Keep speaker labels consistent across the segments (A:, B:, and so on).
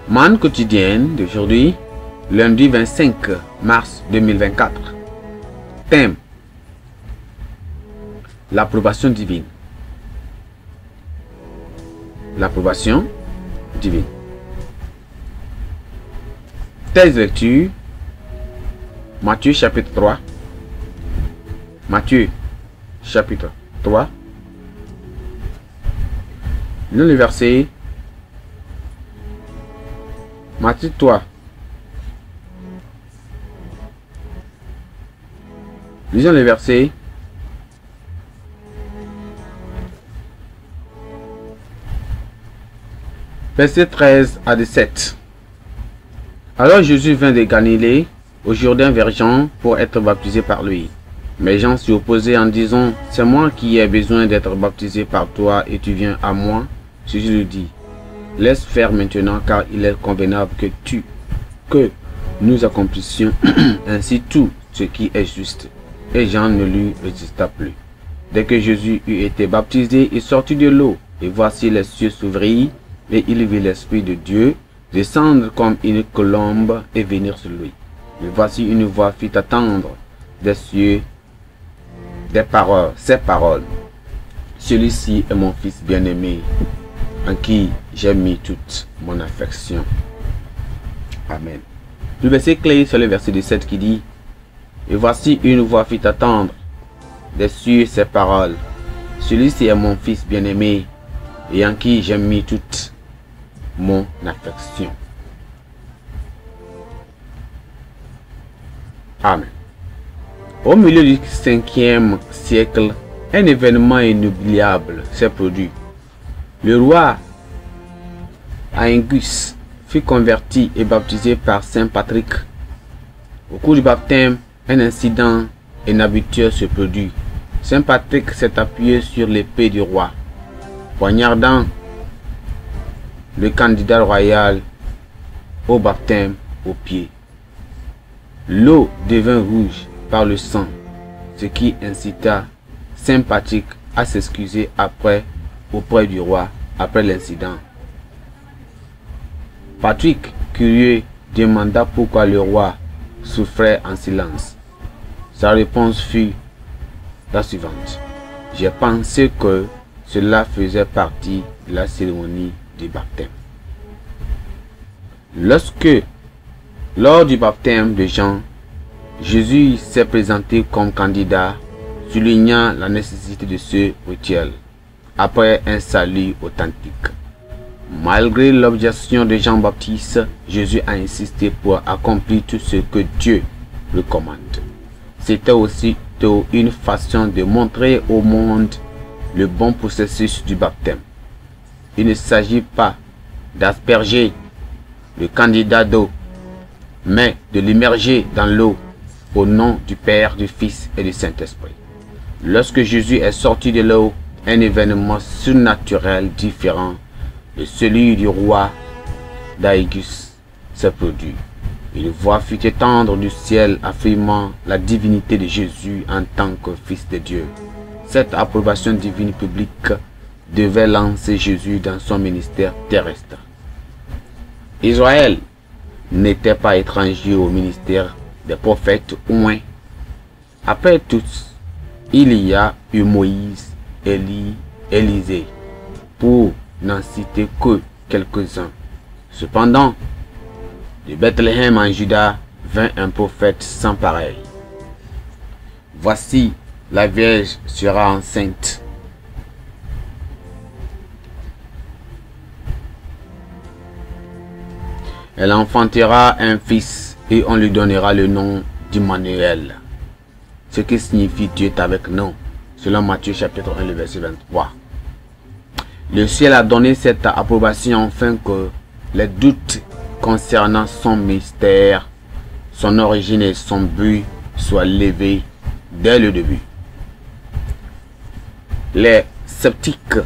A: Manne quotidienne d'aujourd'hui, lundi 25 mars 2024. Thème: l'approbation divine. L'approbation divine. Thèse de lecture: Matthieu chapitre 3. Matthieu chapitre 3. Lisons le verset. Matthieu 3. Lisons le verset. Verset 13 à 17. Alors Jésus vint de Galilée au Jourdain vers Jean pour être baptisé par lui. Mais Jean s'y opposait en disant: c'est moi qui ai besoin d'être baptisé par toi et tu viens à moi. Jésus lui dit: laisse faire maintenant, car il est convenable que nous accomplissions ainsi tout ce qui est juste. Et Jean ne lui résista plus. Dès que Jésus eut été baptisé, il sortit de l'eau, et voici les cieux s'ouvrirent, et il vit l'Esprit de Dieu descendre comme une colombe et venir sur lui. Et voici une voix fit attendre des cieux ces paroles: celui-ci est mon fils bien-aimé, en qui j'ai mis toute mon affection. Amen. Le verset clé, c'est le verset 17 qui dit: et voici une voix fit attendre des cieux ces paroles: celui-ci est mon fils bien-aimé, et en qui j'ai mis toute mon affection. Amen. Au milieu du 5e siècle, un événement inoubliable s'est produit. Le roi Aengus fut converti et baptisé par Saint Patrick. Au cours du baptême, un incident inhabituel se produit. Saint Patrick s'est appuyé sur l'épée du roi, poignardant le candidat royal au baptême au pied. L'eau devint rouge par le sang, ce qui incita Saint Patrick à s'excuser auprès du roi après l'incident. Patrick, curieux, demanda pourquoi le roi souffrait en silence. Sa réponse fut la suivante: j'ai pensé que cela faisait partie de la cérémonie du baptême. Lors du baptême de Jean, Jésus s'est présenté comme candidat, soulignant la nécessité de ce rituel après un salut authentique. Malgré l'objection de Jean-Baptiste, Jésus a insisté pour accomplir tout ce que Dieu recommande. C'était aussi une façon de montrer au monde le bon processus du baptême. Il ne s'agit pas d'asperger le candidat d'eau, mais de l'immerger dans l'eau au nom du Père, du Fils et du Saint-Esprit. Lorsque Jésus est sorti de l'eau, un événement surnaturel différent de celui du roi d'Aengus s'est produit. Une voix fut entendue du ciel affirmant la divinité de Jésus en tant que Fils de Dieu. Cette approbation divine publique devait lancer Jésus dans son ministère terrestre. Israël n'était pas étranger au ministère des prophètes oints. Après tous, il y a eu Moïse, Élie, Élisée, pour n'en citer que quelques-uns. Cependant, de Bethléem en Juda vint un prophète sans pareil. Voici, la Vierge sera enceinte. Elle enfantera un fils et on lui donnera le nom d'Immanuel, ce qui signifie Dieu est avec nous, selon Matthieu chapitre 1, le verset 23. Le ciel a donné cette approbation afin que les doutes concernant son mystère, son origine et son but soient levés dès le début. Les sceptiques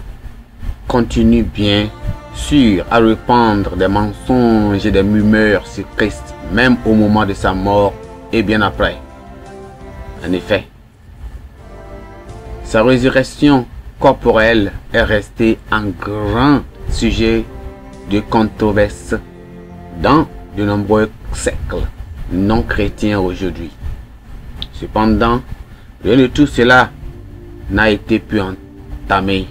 A: continuent bien sûr à répandre des mensonges et des rumeurs sur Christ, même au moment de sa mort et bien après. En effet, sa résurrection corporelle est restée un grand sujet de controverse dans de nombreux siècles non chrétiens aujourd'hui. Cependant, rien de tout cela n'a été pu entamer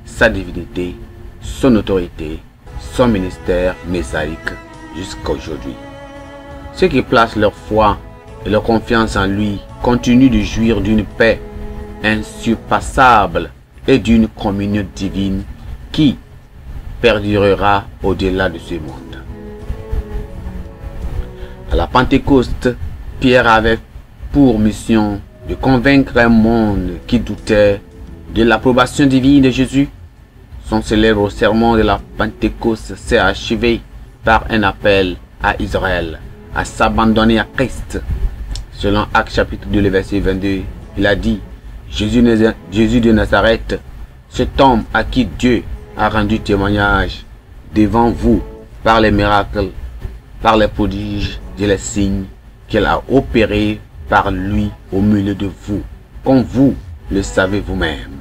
A: sa divinité, son autorité, son ministère messianique jusqu'à aujourd'hui. Ceux qui placent leur foi et leur confiance en lui continuent de jouir d'une paix insurpassable et d'une communion divine qui perdurera au-delà de ce monde. À la Pentecôte, Pierre avait pour mission de convaincre un monde qui doutait de l'approbation divine de Jésus. Son célèbre sermon de la Pentecôte s'est achevé par un appel à Israël à s'abandonner à Christ. Selon Actes chapitre 2, verset 22, il a dit: Jésus de Nazareth, cet homme à qui Dieu a rendu témoignage devant vous par les miracles, par les prodiges et les signes qu'il a opérés par lui au milieu de vous, comme vous le savez vous-même.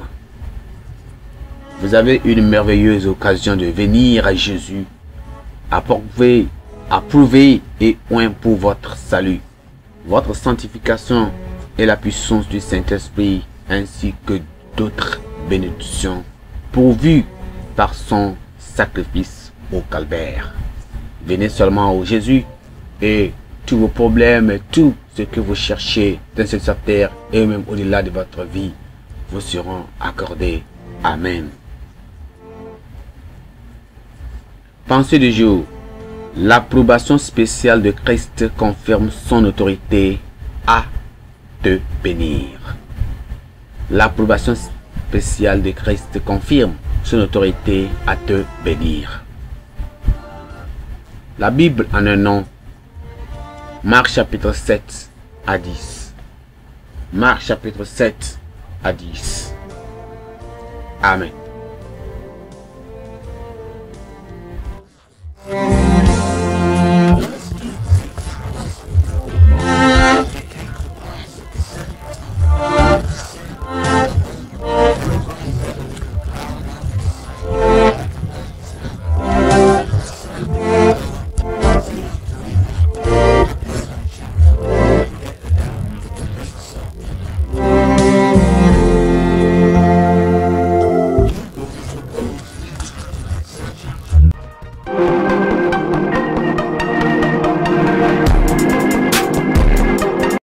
A: Vous avez une merveilleuse occasion de venir à Jésus, approuvé et oint pour votre salut, votre sanctification et la puissance du Saint-Esprit, ainsi que d'autres bénédictions pourvues par son sacrifice au calvaire. Venez seulement au Jésus et tous vos problèmes et tout ce que vous cherchez dans cette terre et même au-delà de votre vie vous seront accordés. Amen. Pensée du jour. L'approbation spéciale de Christ confirme son autorité à te bénir. L'approbation spéciale de Christ confirme son autorité à te bénir. La Bible en un nom. Marc chapitre 7 à 10. Marc chapitre 7 à 10. Amen.